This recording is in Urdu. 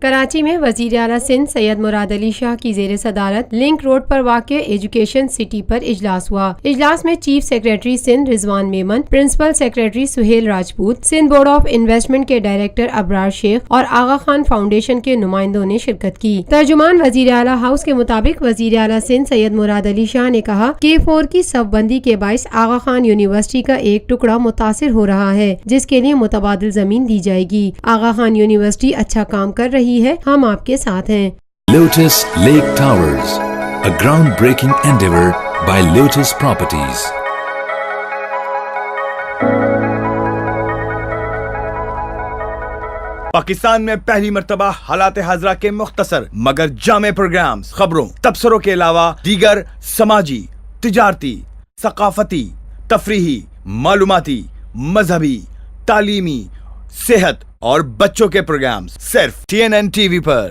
کراچی میں وزیراعلی سندھ سید مراد شاہ کی زیر صدارت لنک روڈ پر واقع ایجوکیشن سٹی پر اجلاس ہوا۔ اجلاس میں chief secretary Sindh Rizwan Memon, principal secretary Sohail Rajput, Sindh board of investment کے ڈائریکٹر ابرار اور آغا خان فاؤنڈیشن کے نمائندوں نے شرکت کی۔ ترجمان وزیر اعلی ہاؤس کے مطابق وزیر اعلی سندھ سید مراد شاہ نے کہا کہ K4 کی صف بندی کے باعث آغا خان یونیورسٹی کا ایک ٹکڑا متاثر ہو رہا ہے، جس کے لیے متبادل زمین دی جائے گی۔ آغا خان یونیورسٹی اچھا کام کر رہی ہے، ہم آپ کے ساتھ ہیں۔ Lotus Lake Towers, a groundbreaking endeavor by Lotus Properties. Pakistan میں پہلی مرتبہ حالات حاضرہ کے مختصر مگر جامع پروگرامز، خبروں، تبصروں کے علاوہ دیگر سماجی، تجارتی، ثقافتی، تفریحی، معلوماتی، مذہبی، تعلیمی، صحت اور بچوں کے پروگرامز صرف TNN TV پر۔